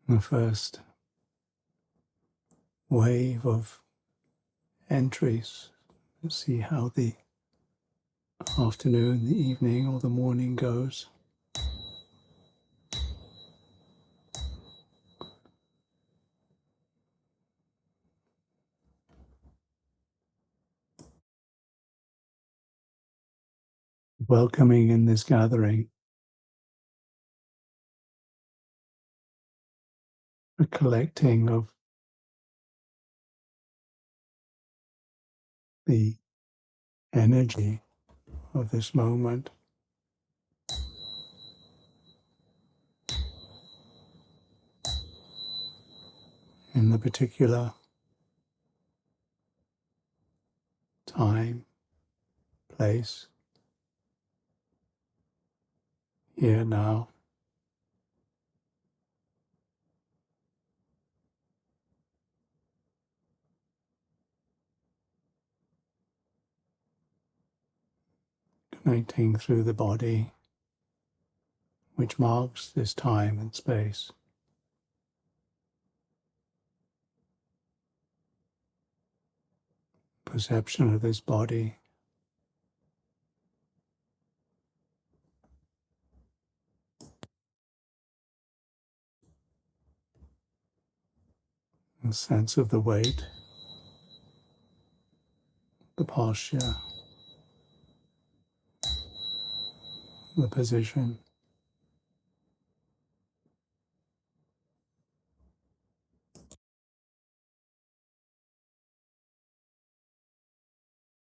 The first wave of entries. Let's see how the afternoon, the evening, or the morning goes. Welcoming in this gathering a collecting of the energy of this moment. In the particular time, place, here now. Connecting through the body, which marks this time and space. Perception of this body. A sense of the weight, the posture, the position.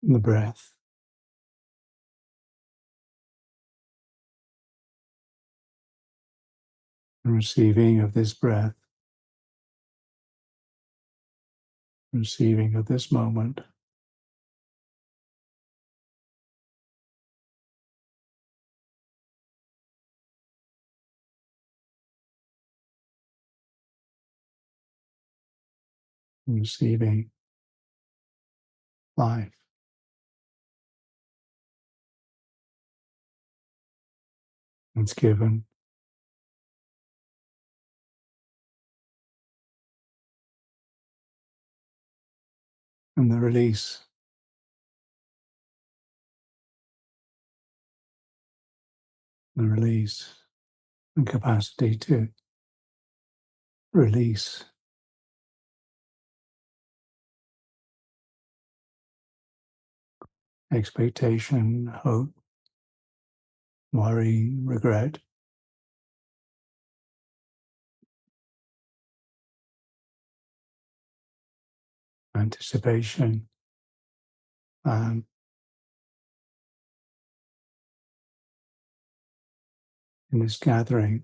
The breath. The receiving of this breath. Receiving of this moment. Receiving life. It's given. And the release. The release. The capacity to release. Expectation, hope, worry, regret. Anticipation. And in this gathering,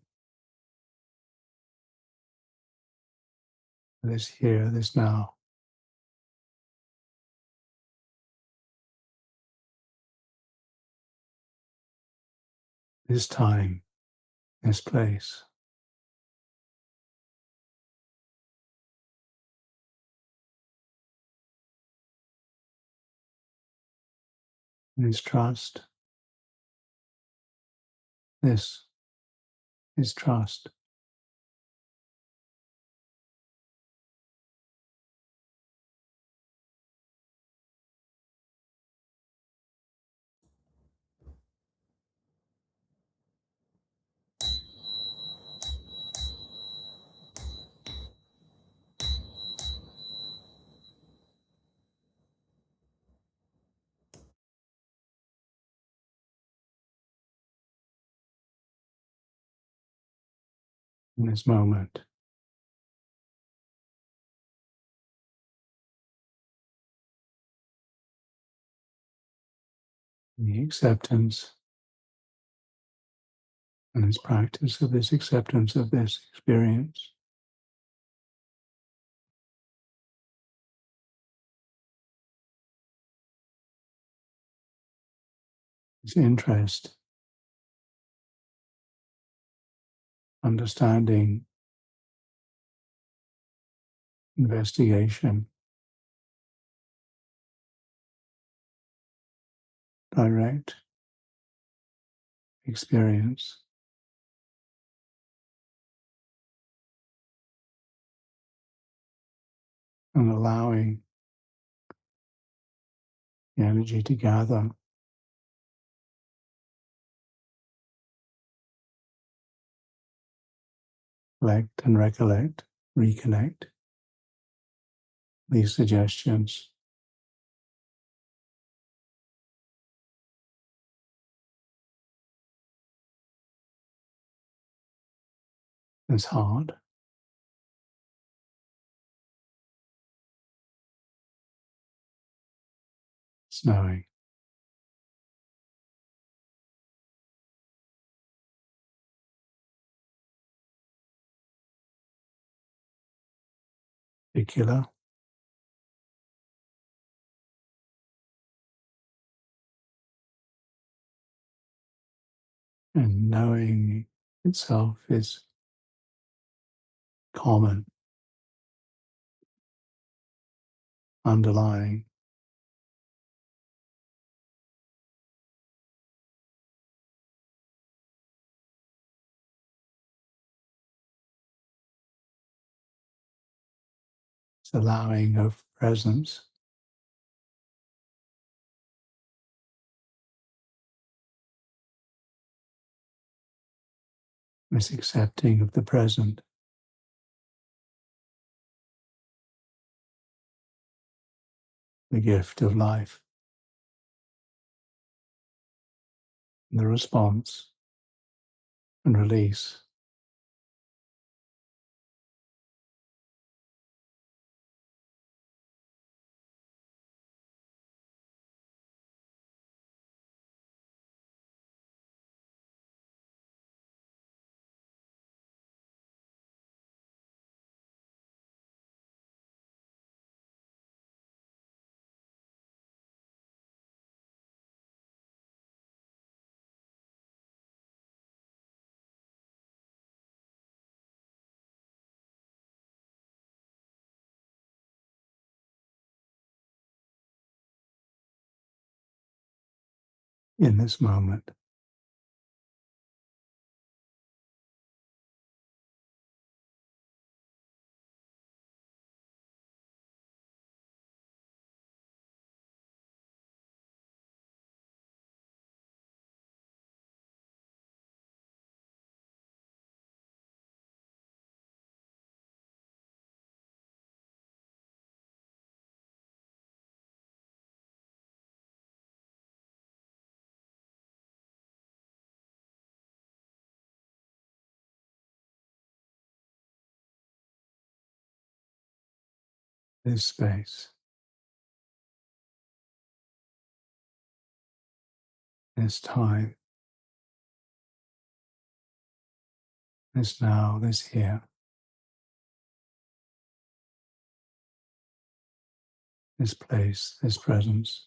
this here, this now. This time, this place. This trust. This is trust. In this moment. The acceptance and this practice of this acceptance of this experience. This interest, understanding, investigation, direct experience. and allowing the energy to gather, collect and recollect, reconnect these suggestions. It's hard. It's knowing. Particular. And knowing itself is common, underlying. It's allowing of presence. It's accepting of the present. The gift of life. And the response and release. In this moment. This space. This time. This now. This here. This place. This presence.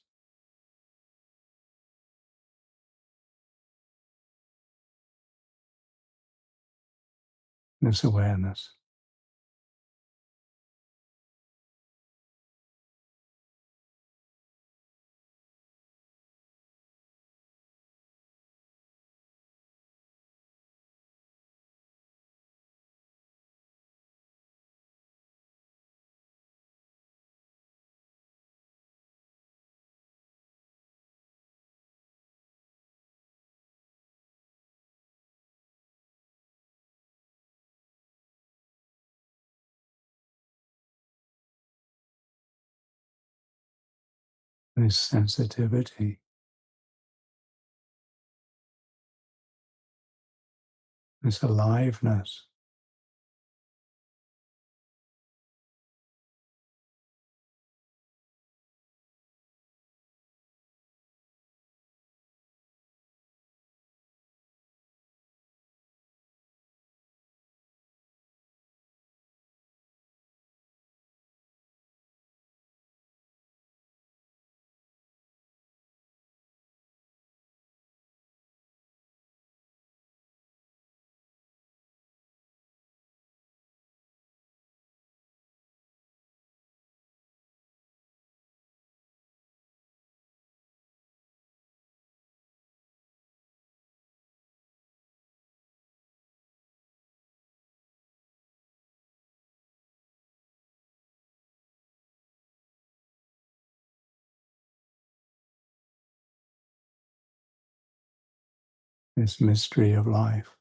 This awareness. This sensitivity. This aliveness. this mystery of life.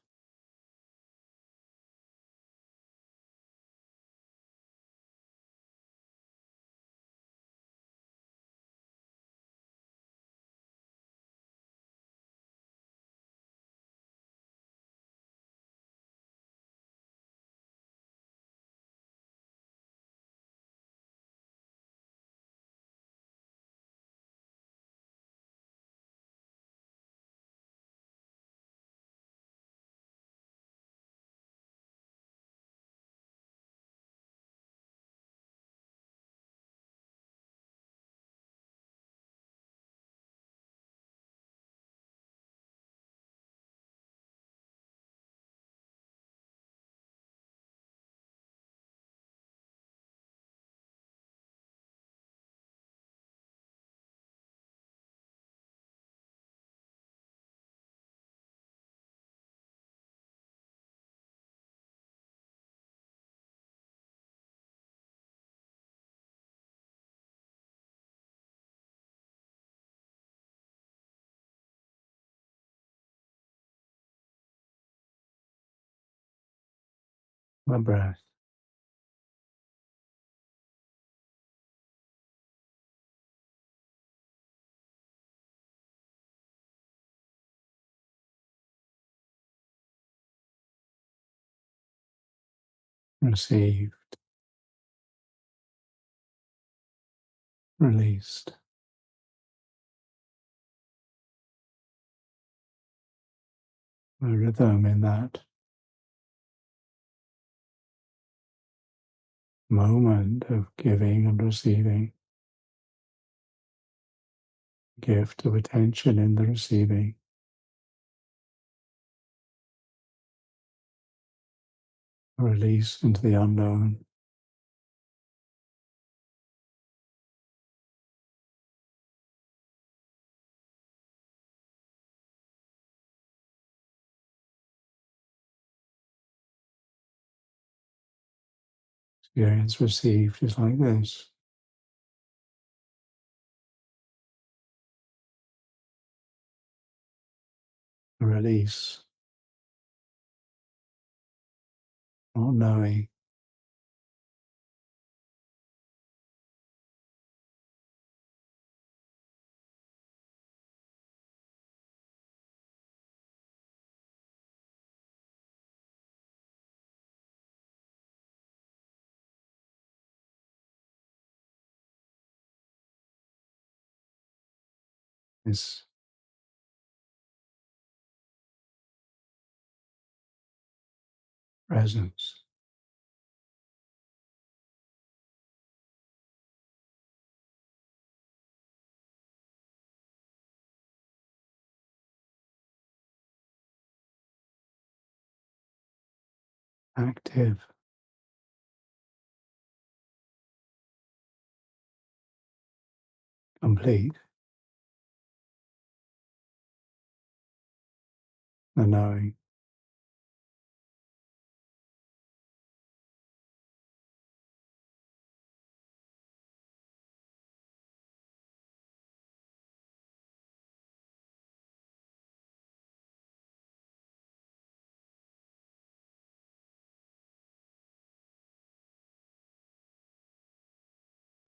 The breath. Received, released. A rhythm in that moment of giving and receiving, gift of attention in the receiving, release into the unknown. Experience received is like this. A release, not knowing. This presence. Active, complete, the knowing.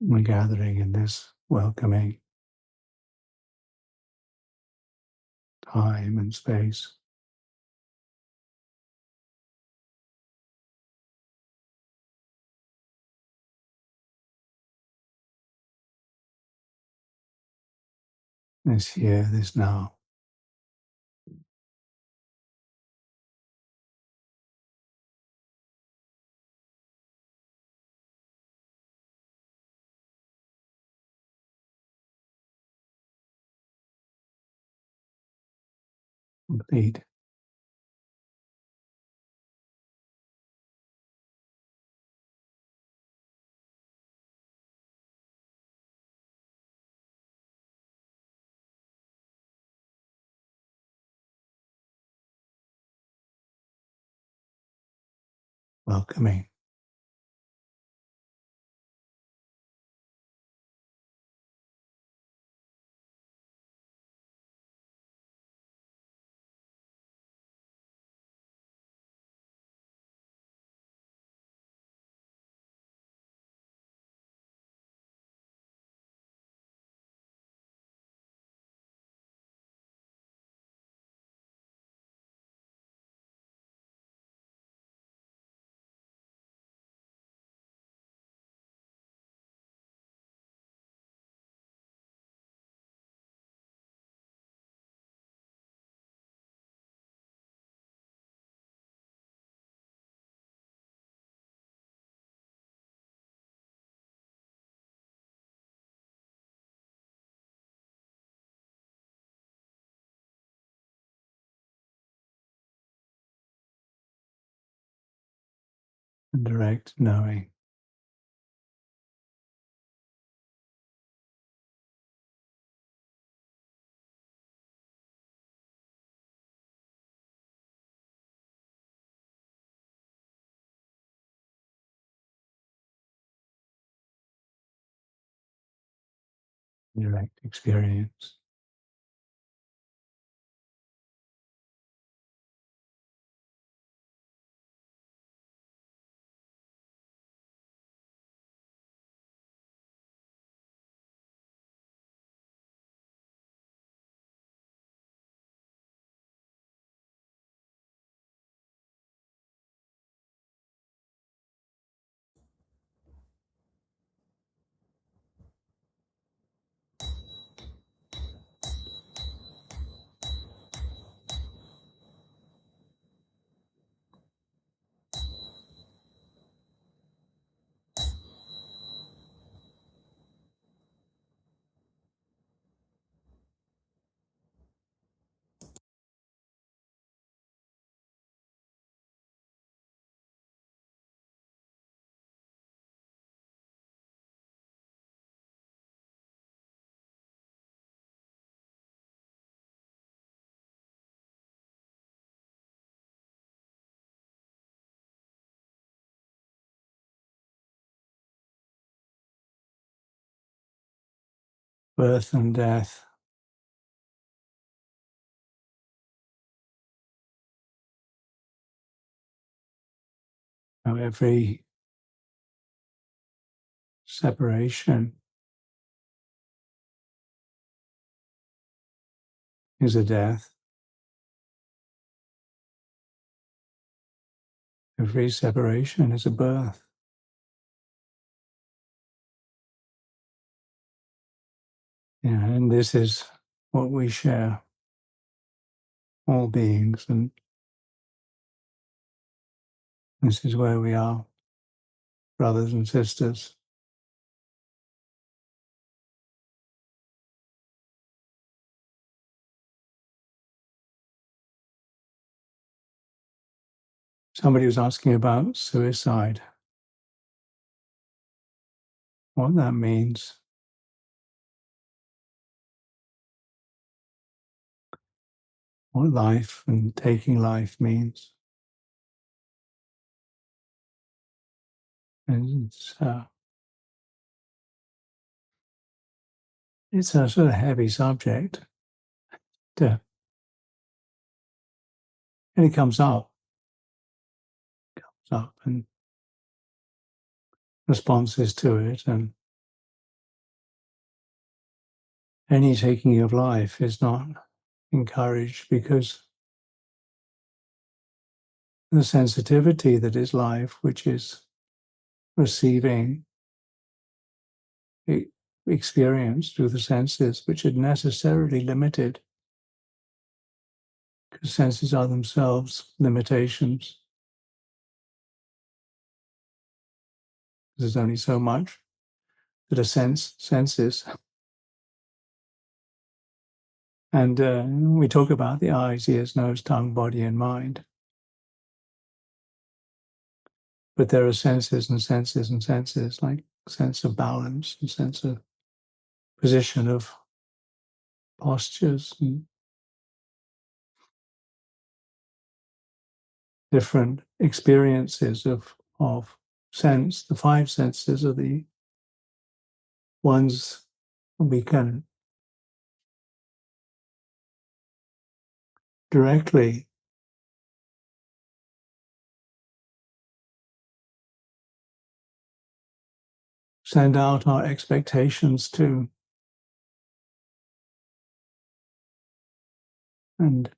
The gathering in this welcoming time and space. This here, this now. Complete. Welcoming. and direct knowing. Direct experience. Birth and death. Now every separation is a death. Every separation is a birth. Yeah, and this is what we share, all beings, and this is where we are, brothers and sisters. Somebody was asking about suicide, what that means. What life and taking life means. And it's a sort of heavy subject, and it comes up, and responses to it, and any taking of life is not encouraged because the sensitivity that is life, which is receiving experience through the senses, which are necessarily limited, because senses are themselves limitations. There's only so much that a senses. And we talk about the eyes, ears, nose, tongue, body, and mind. But there are senses and senses and senses, like sense of balance and sense of position of postures and different experiences of sense. The five senses are the ones we can directly send out our expectations to and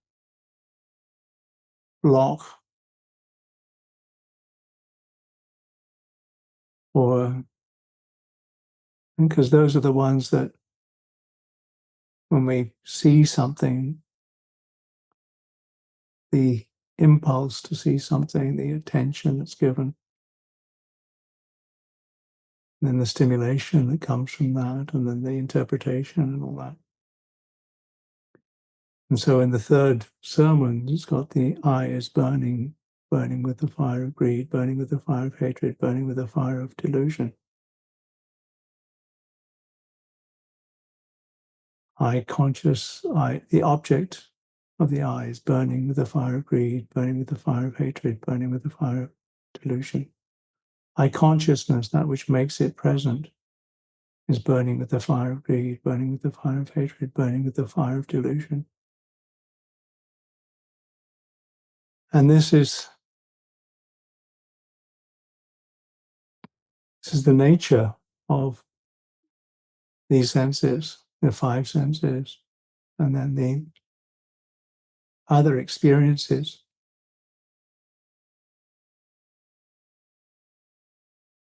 block, or because those are the ones that when we see something, the impulse to see something, the attention that's given, and then the stimulation that comes from that, and then the interpretation and all that. And so in the third sermon, it's got the eye is burning burning with the fire of greed, burning with the fire of hatred, burning with the fire of delusion. The object of the eye is burning with the fire of greed, burning with the fire of hatred, burning with the fire of delusion. Eye consciousness, that which makes it present, is burning with the fire of greed, burning with the fire of hatred, burning with the fire of delusion. And this is the nature of these senses, the five senses, and then the other experiences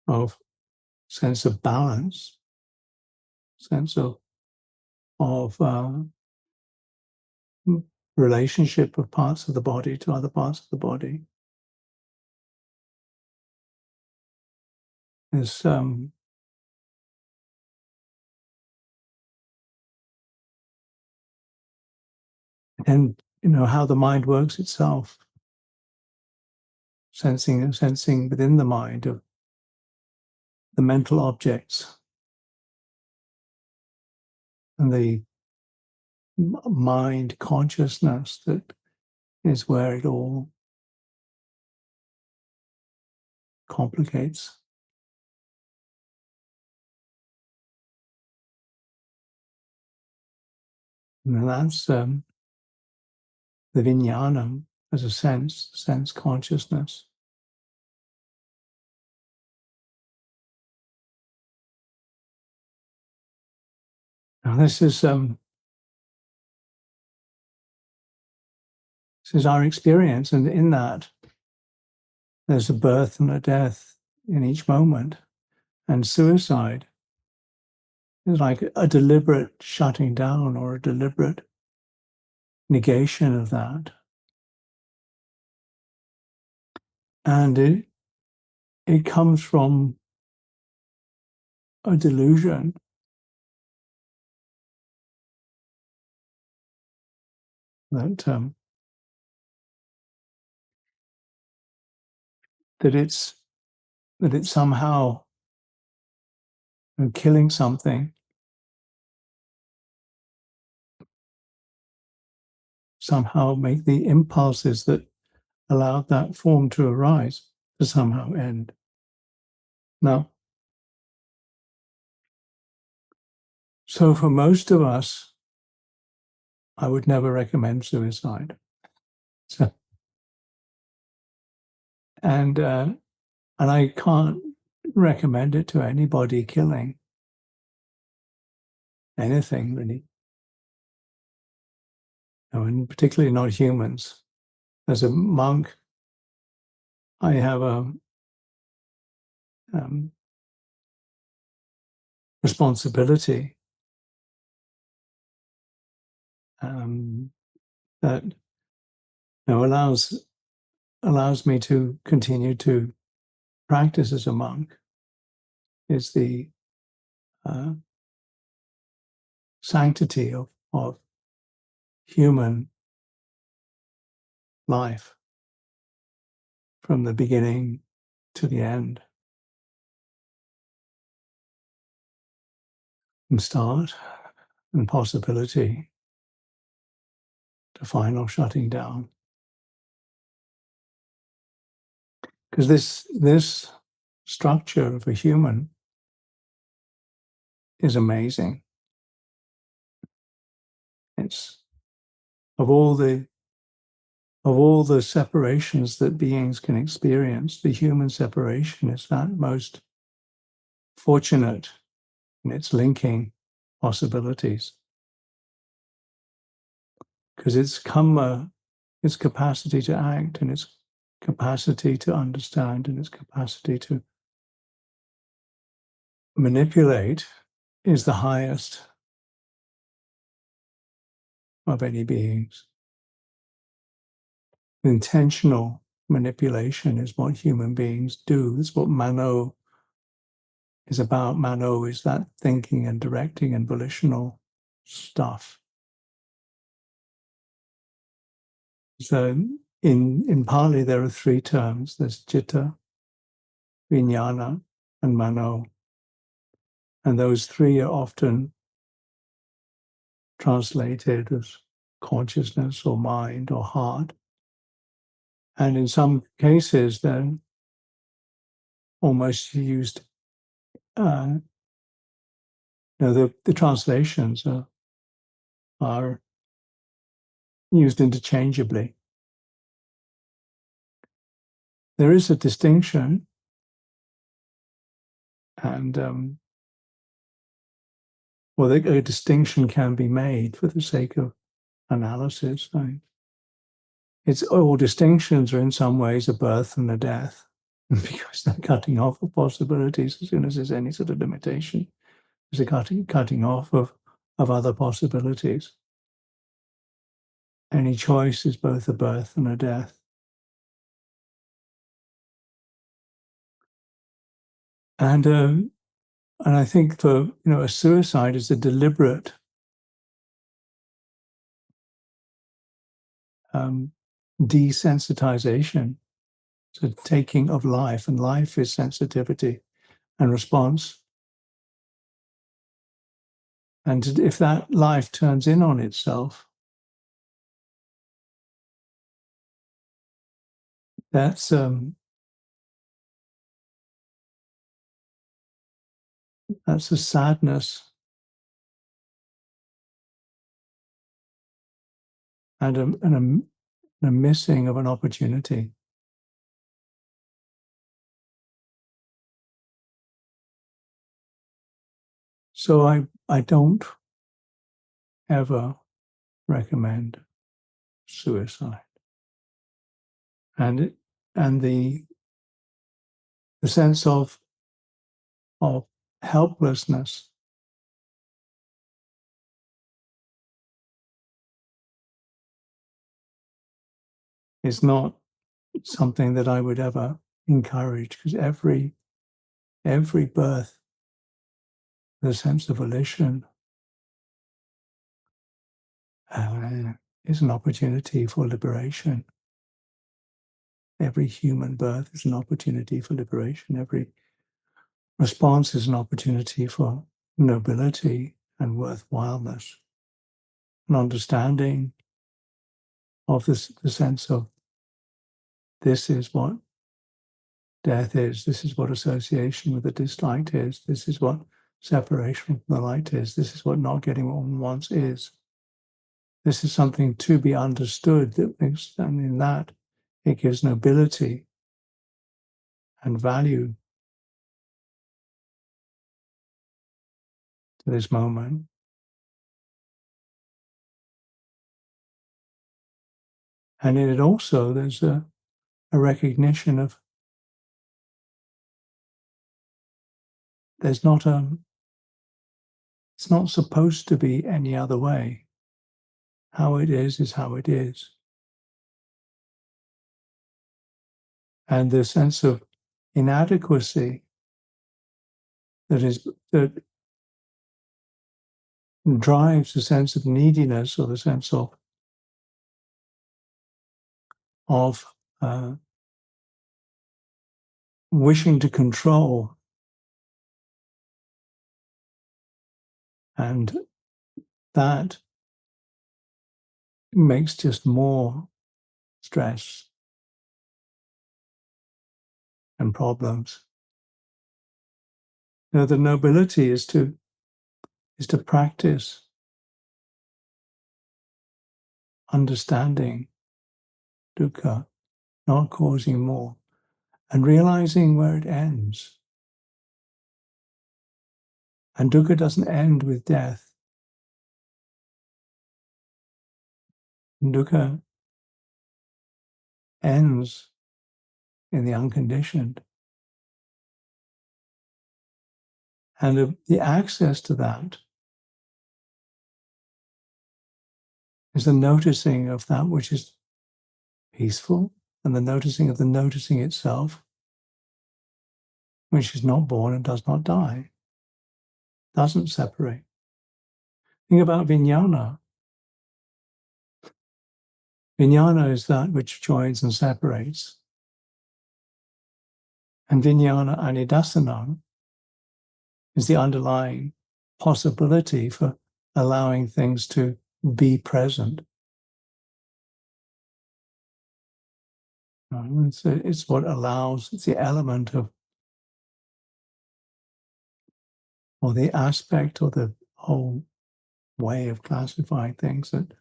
of sense of balance, sense of relationship of parts of the body to other parts of the body. Is and how the mind works itself, sensing within the mind of the mental objects and the mind consciousness that is where it all complicates. And that's the vijnanam as a sense consciousness. Now this is our experience, and in that there's a birth and a death in each moment, and suicide is like a deliberate shutting down or a deliberate negation of that. And it comes from a delusion that it's somehow killing something, somehow make the impulses that allowed that form to arise to somehow end. Now, so for most of us, I would never recommend suicide. So, and I can't recommend it to anybody killing anything, really. And particularly not humans. As a monk, I have a responsibility that allows me to continue to practice as a monk, is the sanctity of human life from the beginning to the end, and start and possibility to final shutting down. Because this structure of a human is amazing. It's of all the separations that beings can experience, the human separation is that most fortunate in its linking possibilities. Because its kamma, its capacity to act, and its capacity to understand, and its capacity to manipulate is the highest of any beings. Intentional manipulation is what human beings do. It's what Mano is about. Mano is that thinking and directing and volitional stuff. So in Pali, there are three terms. There's citta, vijnana, and mano. And those three are often translated as consciousness or mind or heart. And in some cases, they're almost used, the translations are used interchangeably. There is a distinction, and a distinction can be made for the sake of analysis. It's all distinctions are in some ways a birth and a death, because they're cutting off of possibilities as soon as there's any sort of limitation. There's a cutting off of other possibilities. Any choice is both a birth and a death. And I think for a suicide is a deliberate desensitization, so taking of life, and life is sensitivity and response. And if that life turns in on itself, that's a sadness and a missing of an opportunity. So I don't ever recommend suicide. And the sense of helplessness is not something that I would ever encourage, because every birth, the sense of volition is an opportunity for liberation. Every human birth is an opportunity for liberation. Every response is an opportunity for nobility and worthwhileness, an understanding of the sense of this is what death is, this is what association with the disliked is, this is what separation from the light is, this is what not getting what one wants is. This is something to be understood, and in that it gives nobility and value to this moment. And in it also, there's a recognition of it's not supposed to be any other way. How it is how it is. And the sense of inadequacy that drives the sense of neediness, or the sense of wishing to control, and that makes just more stress and problems. The nobility is to practice understanding dukkha, not causing more, and realizing where it ends. And dukkha doesn't end with death. Dukkha ends in the unconditioned. And the access to that is the noticing of that which is peaceful, and the noticing of the noticing itself, which is not born and does not die, doesn't separate. Think about vijnana. Vijnana is that which joins and separates. And vijnana anidasana is the underlying possibility for allowing things to be present. It's what allows, it's the element of, or the aspect, or the whole way of classifying things that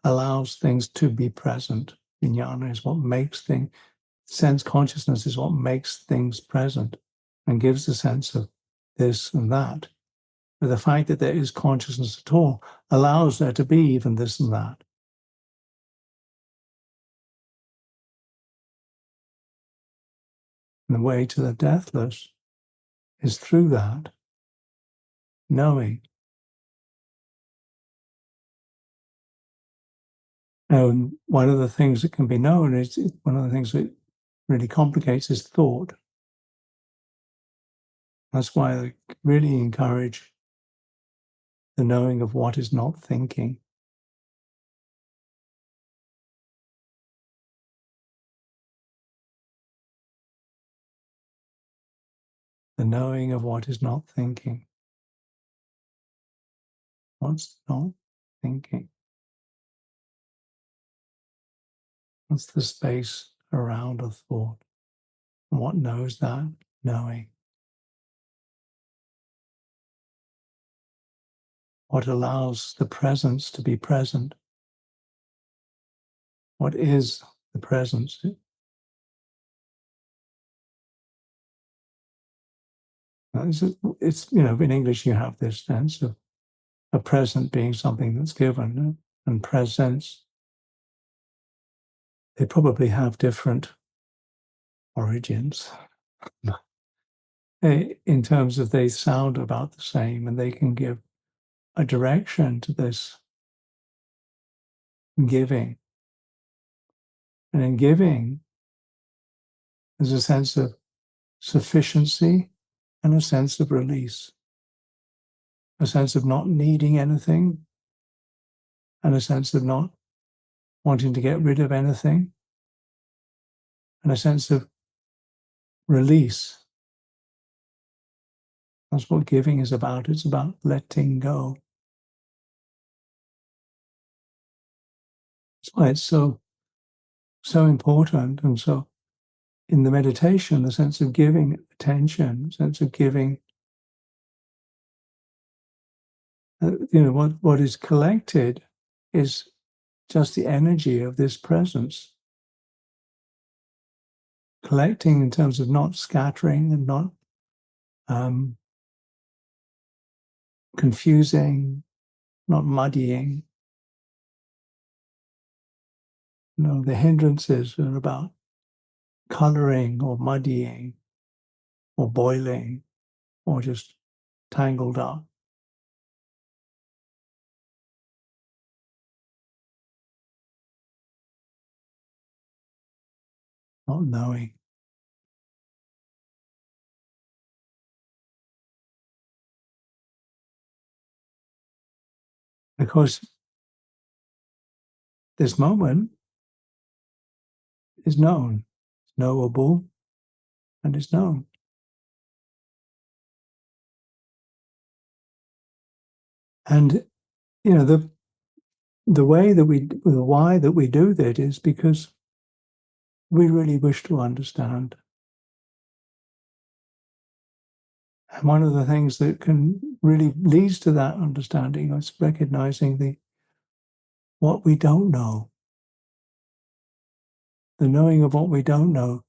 allows things to be present. Vijnana is what makes things, sense consciousness is what makes things present and gives a sense of this and that. But the fact that there is consciousness at all allows there to be even this and that. And the way to the deathless is through that knowing. And one of the things that can be known is, one of the things that really complicates is thought. That's why I really encourage the knowing of what is not thinking. The knowing of what is not thinking. What's not thinking? What's the space around a thought? And what knows that knowing? What allows the presence to be present? What is the presence? It's, in English you have this sense of a present being something that's given, and presence, they probably have different origins in terms of they sound about the same, and they can give a direction to this giving. And in giving, there's a sense of sufficiency and a sense of release, a sense of not needing anything, and a sense of not wanting to get rid of anything, and a sense of release. That's what giving is about. It's about letting go. That's why it's so important. And so in the meditation, the sense of giving attention, the sense of giving, what is collected is just the energy of this presence. Collecting in terms of not scattering and not confusing, not muddying. The hindrances are about coloring or muddying or boiling or just tangled up. Not knowing. Because this moment is known, it's knowable, and it's known. And the way that the why that we do that is because we really wish to understand. And one of the things that can really leads to that understanding is recognizing what we don't know. The knowing of what we don't know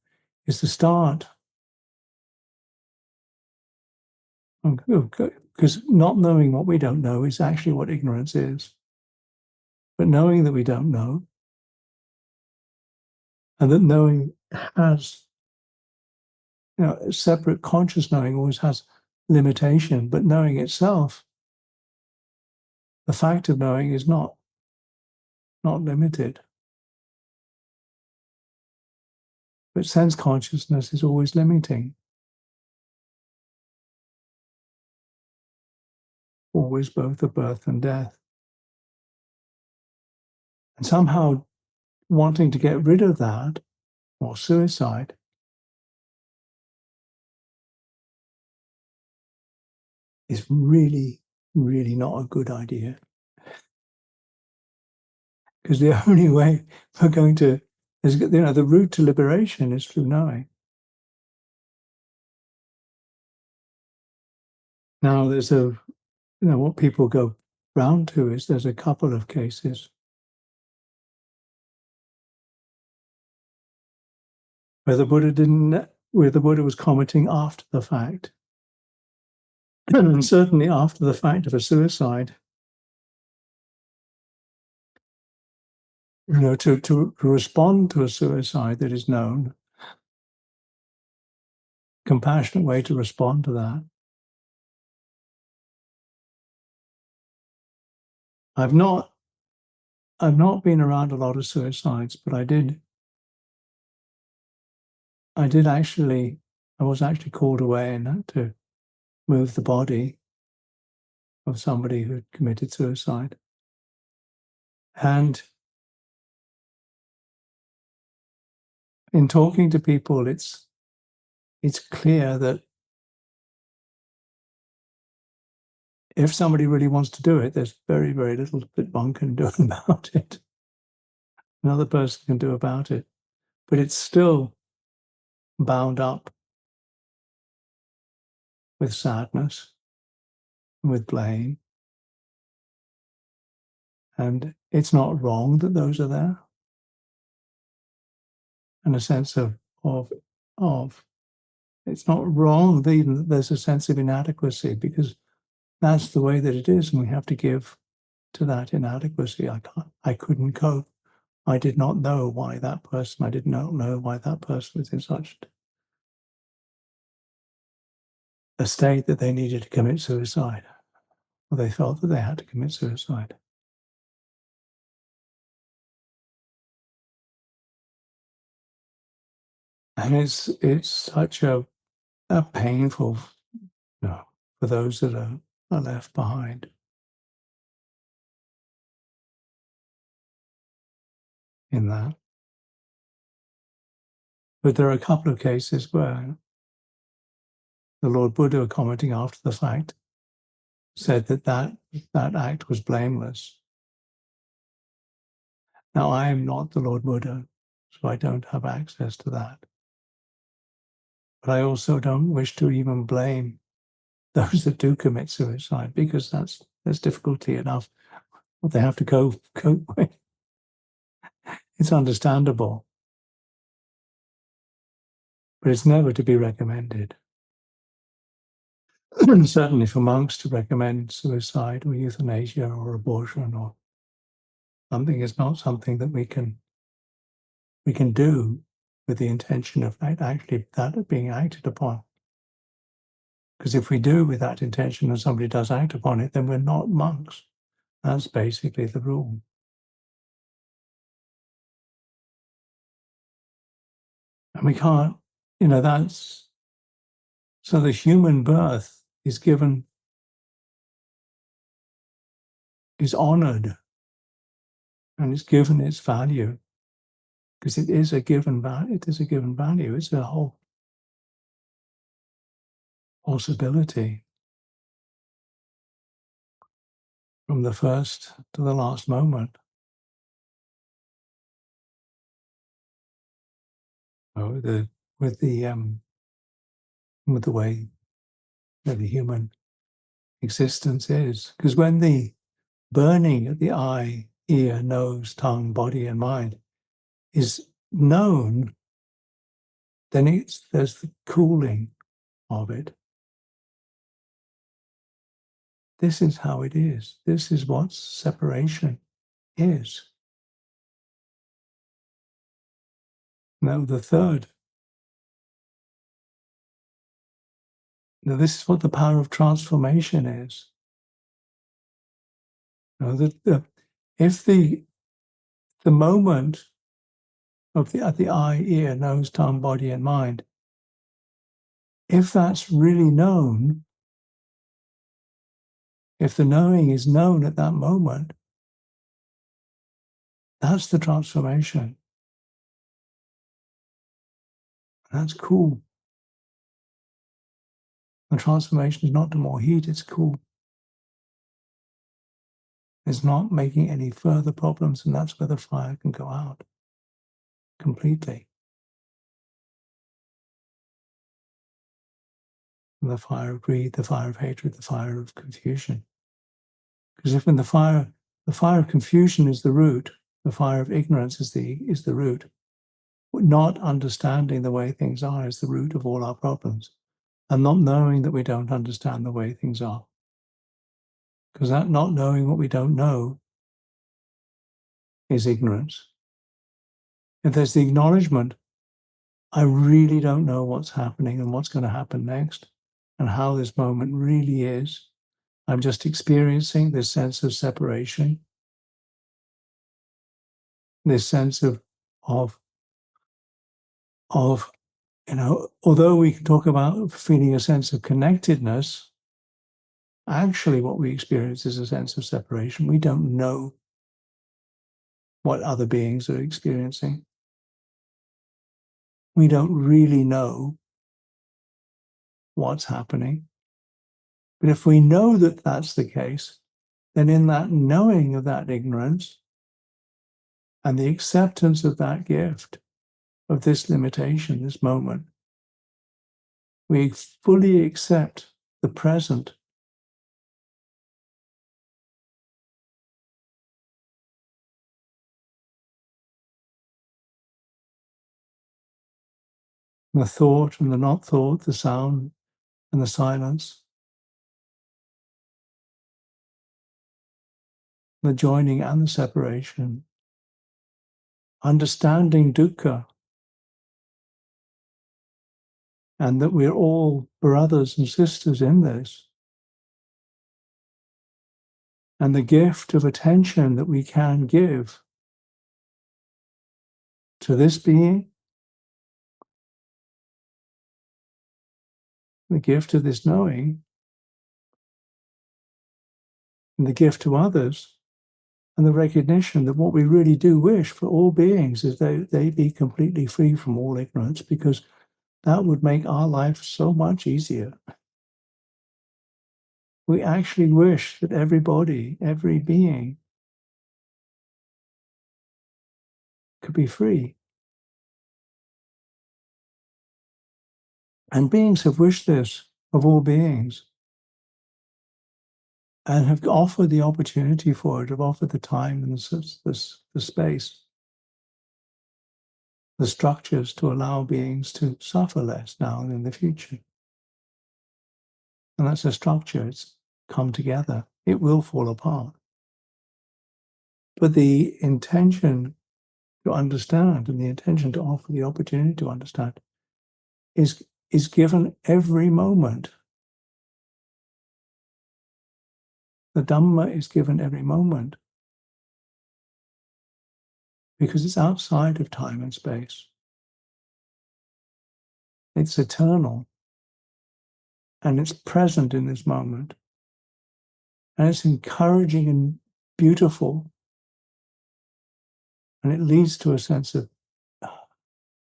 is the start. Because not knowing what we don't know is actually what ignorance is. But knowing that we don't know, and that knowing has, separate conscious knowing always has limitation, but knowing itself, the fact of knowing is not limited. But sense consciousness is always limiting. Always both a birth and death. And somehow wanting to get rid of that, or suicide, is really, really not a good idea. Because the only way we're going to, the route to liberation is through knowing. Now, there's what people go round to is there's a couple of cases where the Buddha was commenting after the fact. And certainly after the fact of a suicide, to respond to a suicide that is known, compassionate way to respond to that. I've not been around a lot of suicides, but I was actually called away and had to move the body of somebody who had committed suicide. And in talking to people, it's clear that if somebody really wants to do it, there's very, very little that one can do about it. Another person can do about it. But it's still bound up with sadness, with blame. And it's not wrong that those are there. And a sense of it's not wrong even that there's a sense of inadequacy, because that's the way that it is, and we have to give to that inadequacy. I couldn't cope. I did not know why that person, I did not know why that person was in such a state that they needed to commit suicide, or they felt that they had to commit suicide. And it's such a painful, for those that are left behind. In that. But there are a couple of cases where the Lord Buddha, commenting after the fact, said that act was blameless. Now, I am not the Lord Buddha, so I don't have access to that. But I also don't wish to even blame those that do commit suicide, because there's difficulty enough what they have to cope with. It's understandable, but it's never to be recommended. Certainly for monks to recommend suicide or euthanasia or abortion or something is not something that we can do with the intention of actually that being acted upon. Because if we do with that intention and somebody does act upon it, then we're not monks. That's basically the rule. And we can't, that's, so the human birth is honored, and is given its value, because it is a given value. It is a given value. It's a whole possibility from the first to the last moment. With the way that the human existence is, because when the burning of the eye, ear, nose, tongue, body, and mind is known, then there's the cooling of it. This is how it is. This is what separation is. Now, the third. Now, this is what the power of transformation is. If the moment of the eye, ear, nose, tongue, body, and mind, if that's really known, if the knowing is known at that moment, that's the transformation. That's cool. The transformation is not to more heat, it's cool. It's not making any further problems, and that's where the fire can go out completely. And the fire of greed, the fire of hatred, the fire of confusion. Because if when the fire of confusion is the root, the fire of ignorance is the root. Not understanding the way things are is the root of all our problems. And not knowing that we don't understand the way things are. Because that not knowing what we don't know is ignorance. If there's the acknowledgement, I really don't know what's happening and what's going to happen next, and how this moment really is. I'm just experiencing this sense of separation, this sense of although we can talk about feeling a sense of connectedness, actually what we experience is a sense of separation. We don't know what other beings are experiencing. We don't really know what's happening. But if we know that that's the case, then in that knowing of that ignorance and the acceptance of that gift, of this limitation, this moment, we fully accept the present. The thought and the not thought, the sound and the silence, the joining and the separation, understanding dukkha, and that we're all brothers and sisters in this. And the gift of attention that we can give to this being, the gift of this knowing, and the gift to others, and the recognition that what we really do wish for all beings is that they be completely free from all ignorance, because that would make our life so much easier. We actually wish that everybody, every being, could be free. And beings have wished this of all beings and have offered the opportunity for it, have offered the time and the space, the structures to allow beings to suffer less now and in the future. And that's a structure, it's come together. It will fall apart. But the intention to understand and the intention to offer the opportunity to understand is given every moment. The Dhamma is given every moment because it's outside of time and space. It's eternal and it's present in this moment. And it's encouraging and beautiful. And it leads to a sense of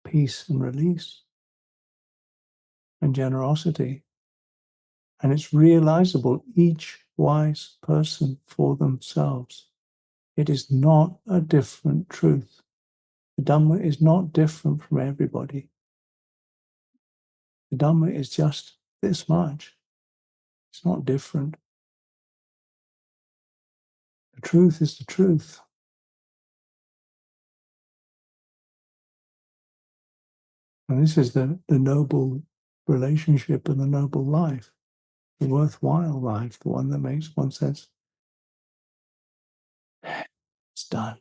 peace and release and generosity. And it's realizable, each wise person for themselves. It is not a different truth. The Dhamma is not different from everybody. The Dhamma is just this much. It's not different. The truth is the truth. And this is the noble relationship and the noble life, the worthwhile life, the one that makes one sense, it's done.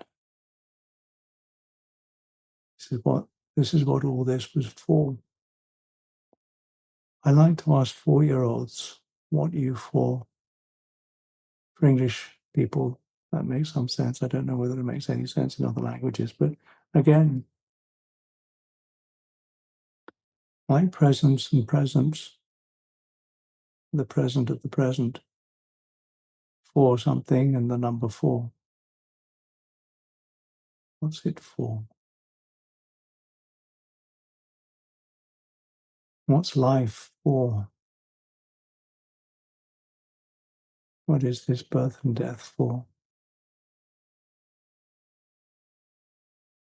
This is what all this was for. I like to ask 4-year-olds, what are you for? For English people, that makes some sense. I don't know whether it makes any sense in other languages, but again, like presence and presence, the present of the present, for something and the number 4. What's it for? What's life for? What is this birth and death for?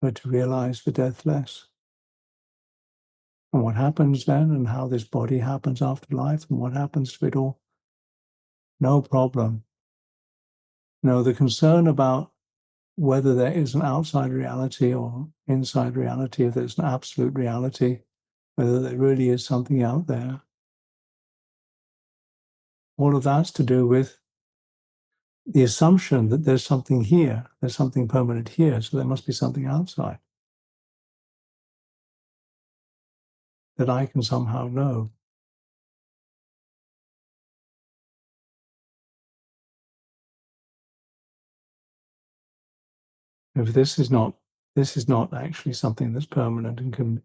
But to realize the deathless. And what happens then, and how this body happens after life, and what happens to it all? No problem. No, the concern about whether there is an outside reality or inside reality, if there's an absolute reality, whether there really is something out there, all of that's to do with the assumption that there's something here, there's something permanent here, so there must be something outside that I can somehow know. If this is not actually something that's permanent and can,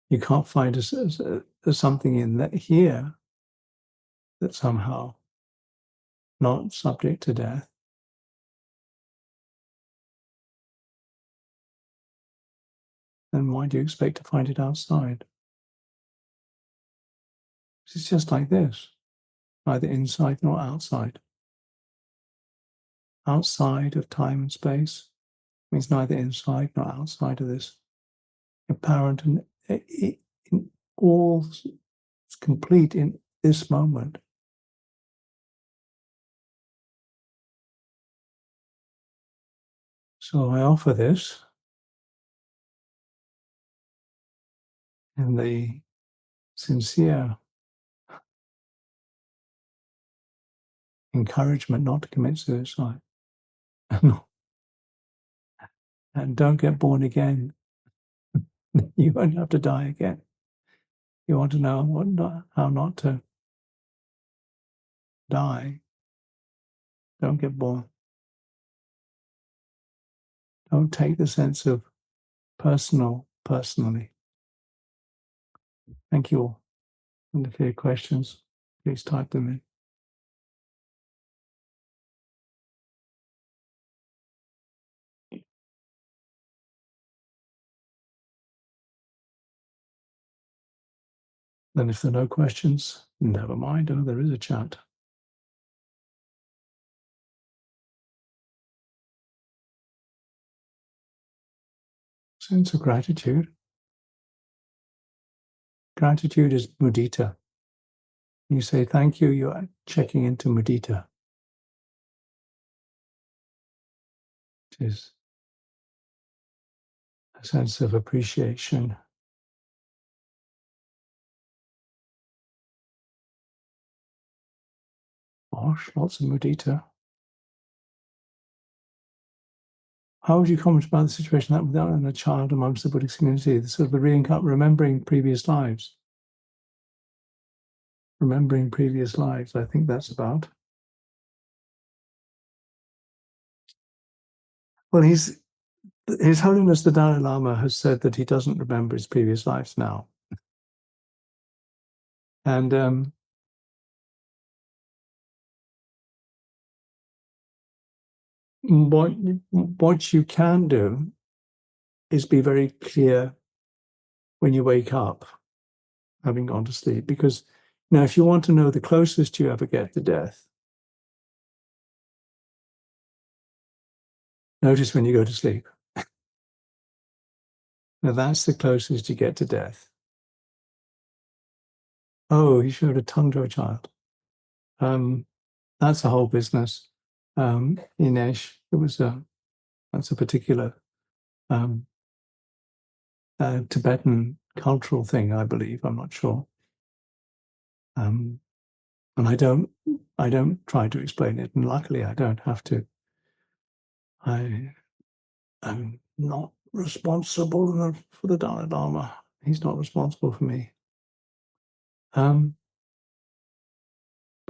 you can't find a something in that here that's somehow not subject to death, then why do you expect to find it outside? It's just like this, neither inside nor outside. Outside of time and space means neither inside nor outside of this apparent, and in all it's complete in this moment. So I offer this in the sincere encouragement not to commit suicide. And don't get born again. You won't have to die again. You want to know how not to die? Don't get born. Don't take the sense of personally. Thank you all. And if you have questions, please type them in. Then if there are no questions, never mind. Oh, there is a chat. Sense of gratitude. Gratitude is mudita. You say thank you, you are checking into mudita. It is a sense of appreciation. Gosh, lots of mudita. How would you comment about the situation that without a child amongst the Buddhist community, the sort of remembering previous lives? Remembering previous lives, I think that's about. Well, His Holiness the Dalai Lama has said that he doesn't remember his previous lives now. And what you can do is be very clear when you wake up, having gone to sleep. Because now, if you want to know the closest you ever get to death, notice when you go to sleep. Now, that's the closest you get to death. Oh, he showed a tongue to a child. That's a whole business. Inesh, that's a particular Tibetan cultural thing, I believe. I'm not sure. And I don't try to explain it, and luckily I don't have to. I am not responsible for the Dalai Lama. He's not responsible for me. But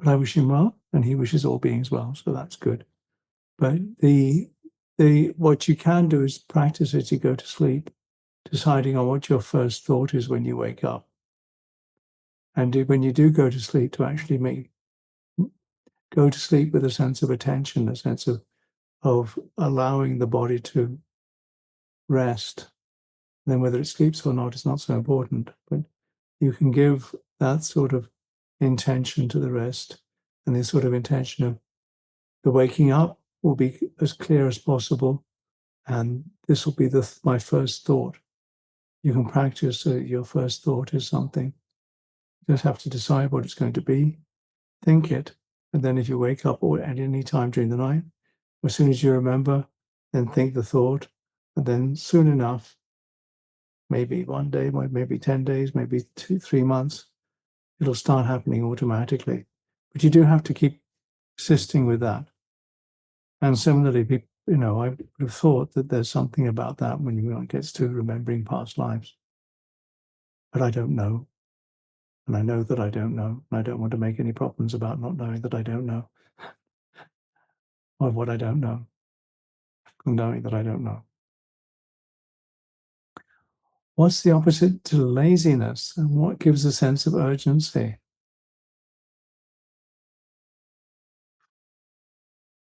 I wish him well, and he wishes all beings well, so that's good. But the what you can do is practice as you go to sleep, deciding on what your first thought is when you wake up. And when you do go to sleep, to actually go to sleep with a sense of attention, a sense of allowing the body to rest, And then whether it sleeps or not is not so important, but you can give that sort of intention to the rest, and this sort of intention of the waking up will be as clear as possible, and this will be my first thought. You can practice so that your first thought is something. You just have to decide what it's going to be, think it, and then if you wake up or at any time during the night, as soon as you remember, then think the thought, and then soon enough, maybe one day, maybe 10 days, maybe 3 months, it'll start happening automatically. But you do have to keep persisting with that. And similarly, people, I would have thought that there's something about that when one gets to remembering past lives. But I don't know. And I know that I don't know. And I don't want to make any problems about not knowing that I don't know. Or what I don't know. Knowing that I don't know. What's the opposite to laziness? And what gives a sense of urgency?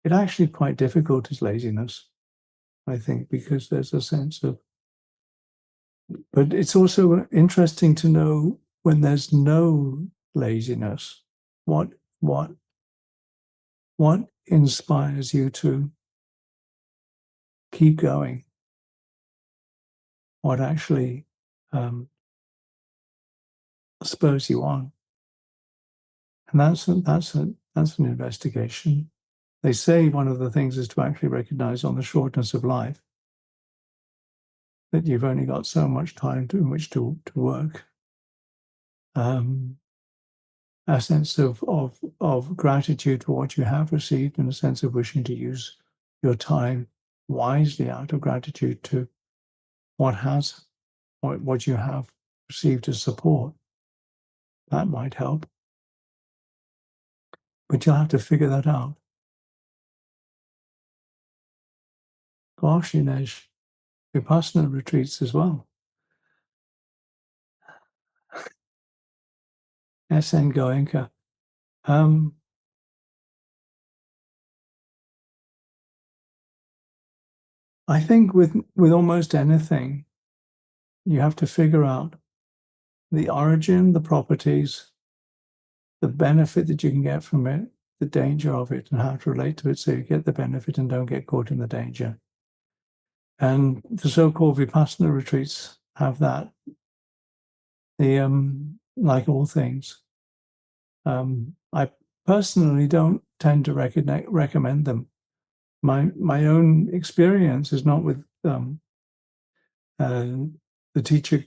It's actually quite difficult is laziness, I think, because there's a sense of, but it's also interesting to know when there's no laziness, what what what inspires you to keep going, what actually spurs you on, and that's an investigation. They say one of the things is to actually recognize on the shortness of life that you've only got so much time in which to work. A sense of gratitude for what you have received, and a sense of wishing to use your time wisely out of gratitude to what you have received as support. That might help, but you'll have to figure that out. Gosh, Inesh, Vipassana retreats as well. SN Goenka. I think with almost anything, you have to figure out the origin, the properties, the benefit that you can get from it, the danger of it, and how to relate to it so you get the benefit and don't get caught in the danger. And the so-called Vipassana retreats have that. Like all things, I personally don't tend to recommend them. My own experience is not with the teacher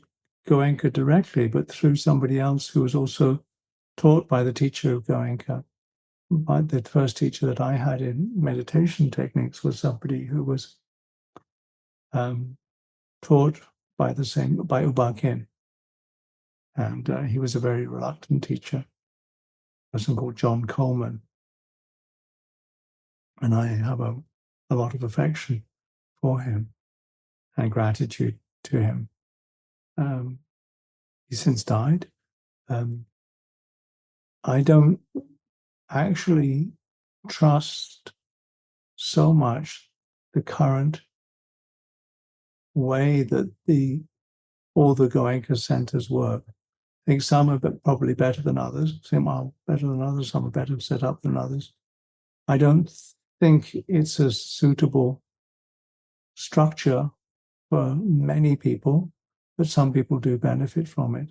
Goenka directly, but through somebody else who was also taught by the teacher of Goenka. The first teacher that I had in meditation techniques was somebody who was taught by U Ba and he was a very reluctant teacher, a person called John Coleman, and I have a lot of affection for him and gratitude to him. He's since died. I don't actually trust so much the current way that all the Goenka centers work. I think some are probably better than others. Some are better than others. Some are better set up than others. I don't think it's a suitable structure for many people, but some people do benefit from it.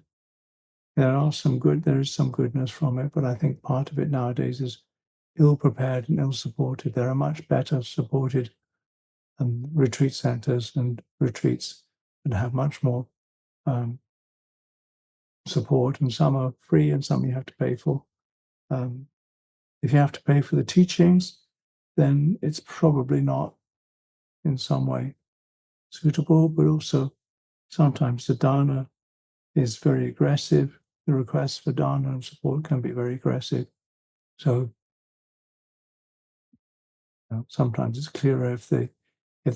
There is some goodness from it, but I think part of it nowadays is ill prepared and ill supported. There are much better supported retreat centers and retreats that have much more support, and some are free and some you have to pay for. If you have to pay for the teachings, then it's probably not in some way suitable, but also sometimes the dana is very aggressive. The requests for dana and support can be very aggressive. So sometimes it's clearer if the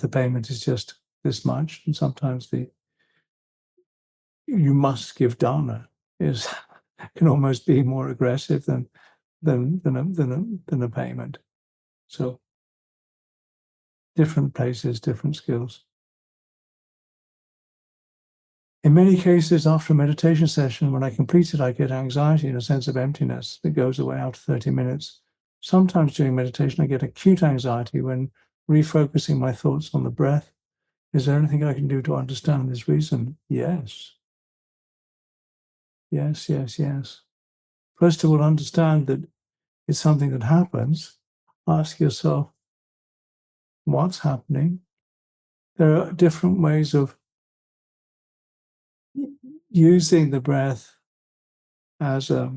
payment is just this much, and sometimes you must give dana can almost be more aggressive than a payment. So different places, different skills. In many cases, after a meditation session, when I complete it, I get anxiety and a sense of emptiness that goes away after 30 minutes. Sometimes during meditation, I get acute anxiety when refocusing my thoughts on the breath. Is there anything I can do to understand this reason? Yes. Yes, yes, yes. First of all, understand that it's something that happens. Ask yourself, what's happening? There are different ways of using the breath as a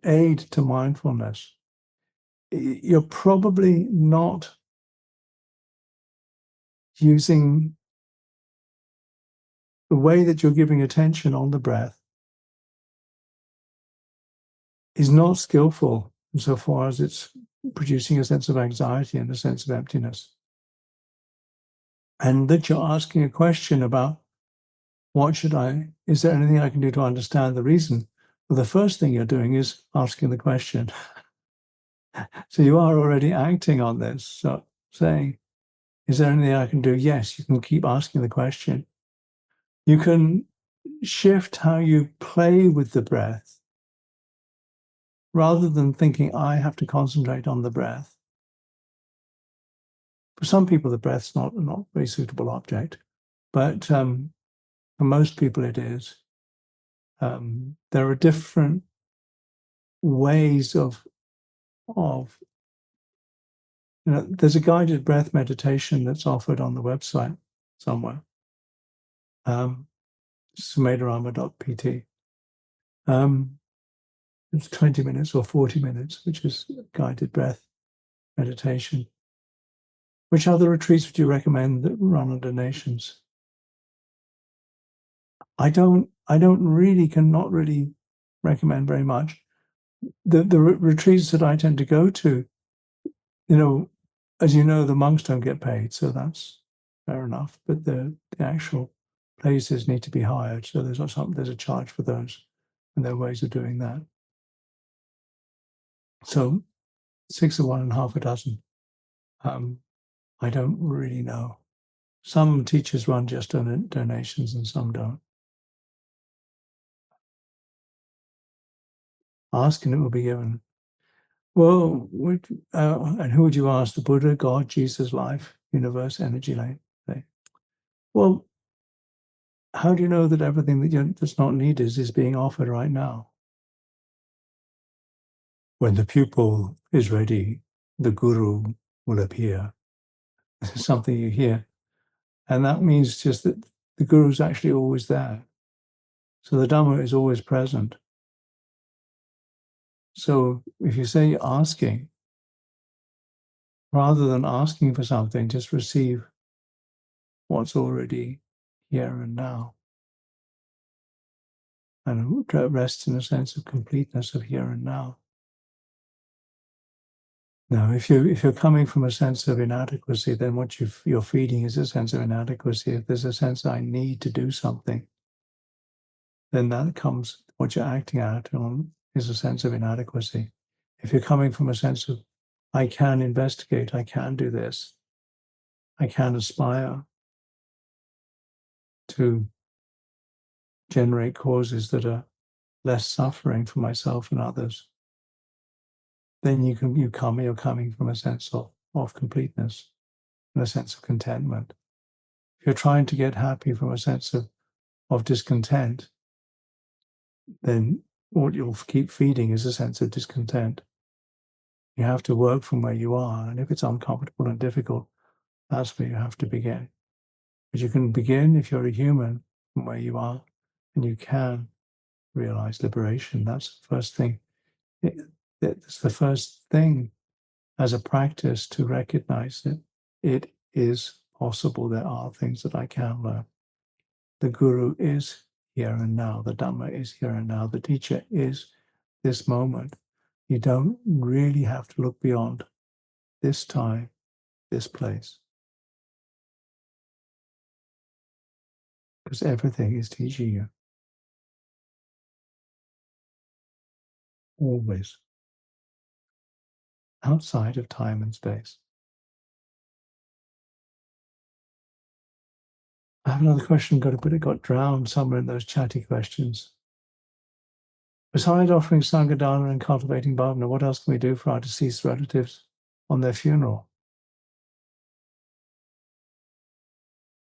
aid to mindfulness. You're probably not using the way that you're giving attention on the breath is not skillful insofar as it's producing a sense of anxiety and a sense of emptiness. And that you're asking a question about is there anything I can do to understand the reason? Well, the first thing you're doing is asking the question. So you are already acting on this. So saying, is there anything I can do? Yes, you can keep asking the question. You can shift how you play with the breath. Rather than thinking, I have to concentrate on the breath. For some people, the breath's not a very suitable object, but for most people it is. There are different ways of there's a guided breath meditation that's offered on the website somewhere, sumedharama.pt. It's 20 minutes or 40 minutes, which is guided breath meditation. Which other retreats would you recommend that run on donations? cannot really recommend very much. The retreats that I tend to go to, as you know, the monks don't get paid, so that's fair enough. But the actual places need to be hired, so there's a charge for those, and there are ways of doing that. So 6 of one and half a dozen. I don't really know. Some teachers run just donations, and some don't. Ask and it will be given. Well, and who would you ask? The Buddha, God, Jesus, life, universe, energy, light? Well, how do you know that everything that's not needed is being offered right now? When the pupil is ready, the guru will appear. This is something you hear. And that means just that the guru is actually always there. So the Dhamma is always present. So if you say you're asking, rather than asking for something, just receive what's already here and now. And rest in a sense of completeness of here and now. Now, if you're coming from a sense of inadequacy, then what you're feeding is a sense of inadequacy. If there's a sense I need to do something, then that comes, what you're acting out on is a sense of inadequacy. If you're coming from a sense of I can investigate, I can do this, I can aspire to generate causes that are less suffering for myself and others, then you're coming from a sense of completeness and a sense of contentment. If you're trying to get happy from a sense of discontent, then what you'll keep feeding is a sense of discontent. You have to work from where you are, and if it's uncomfortable and difficult, that's where you have to begin. But you can begin, if you're a human, from where you are, and you can realize liberation. That's the first thing. It's the first thing as a practice to recognize that it is possible. There are things that I can learn. The guru is here and now. The Dhamma is here and now. The teacher is this moment. You don't really have to look beyond this time, this place, because everything is teaching you. Always. Outside of time and space. I have another question, but it got drowned somewhere in those chatty questions. Besides offering Sanghadana and cultivating bhavana, what else can we do for our deceased relatives on their funeral?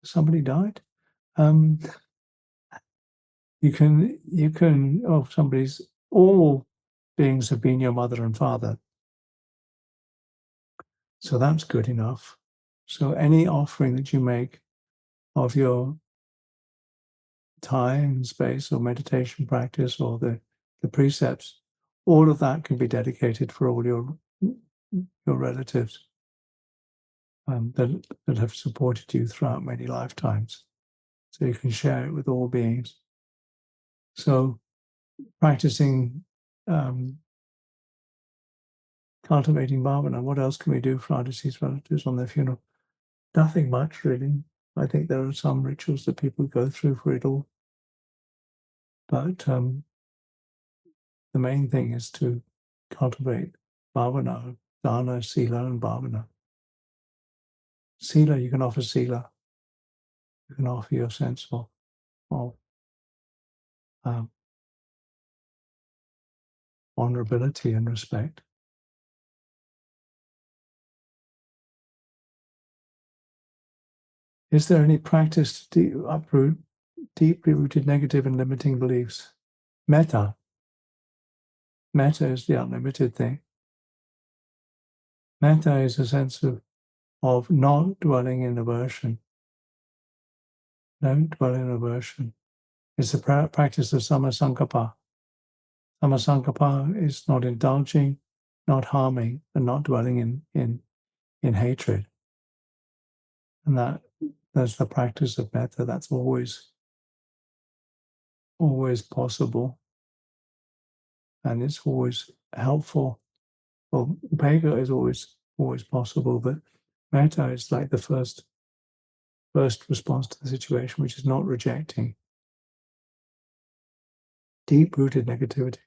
Somebody died? You can, all beings have been your mother and father. So that's good enough. So any offering that you make of your time, space, or meditation practice, or the precepts, all of that can be dedicated for all your relatives that have supported you throughout many lifetimes. So you can share it with all beings. So practicing, cultivating bhavana, what else can we do for our deceased relatives on their funeral? Nothing much, really. I think there are some rituals that people go through for it all. But the main thing is to cultivate bhavana, dana, sila, and bhavana. Sila, you can offer sila. You can offer your sense of vulnerability and respect. Is there any practice to uproot deeply rooted negative and limiting beliefs? Metta. Metta is the unlimited thing. Metta is a sense of not dwelling in aversion. Don't dwell in aversion. It's the practice of samasankappa. Samasankappa is not indulging, not harming, and not dwelling in hatred. And that's the practice of metta. That's always possible. And it's always helpful. Well, upekkha is always possible, but metta is like the first response to the situation, which is not rejecting deep-rooted negativity.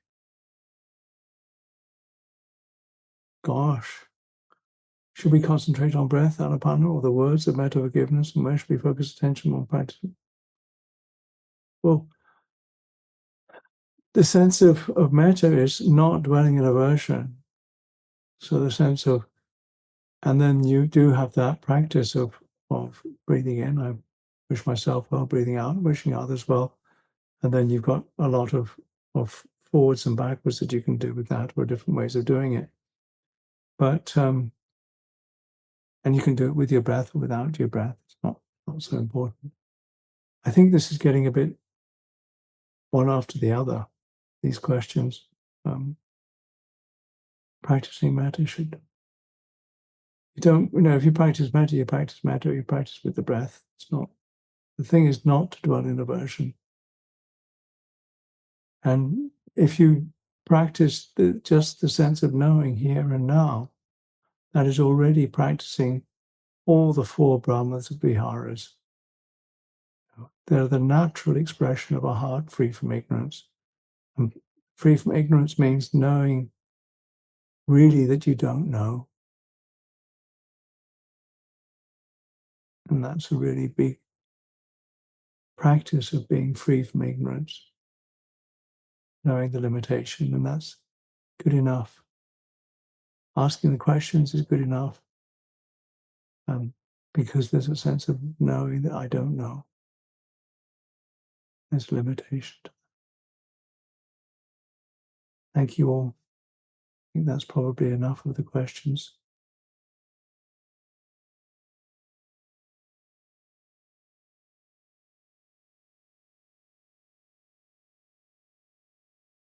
Gosh, should we concentrate on breath, anapana, or the words of metta forgiveness, and where should we focus attention on practicing? Well, the sense of metta is not dwelling in aversion. So the sense of, and then you do have that practice of breathing in. I wish myself well, breathing out, wishing others well. And then you've got a lot of forwards and backwards that you can do with that, or different ways of doing it. But and you can do it with your breath or without your breath. It's not so important. I think this is getting a bit one after the other, these questions. Practicing metta should, you don't, if you practice metta, you practice with the breath. It's not, the thing is not to dwell in aversion. And if you practice just the sense of knowing here and now, that is already practicing all the four Brahmas of Viharas. They're the natural expression of a heart free from ignorance. And free from ignorance means knowing really that you don't know. And that's a really big practice of being free from ignorance, knowing the limitation, and that's good enough. Asking the questions is good enough, because there's a sense of knowing that I don't know. There's limitation. Thank you all. I think that's probably enough of the questions.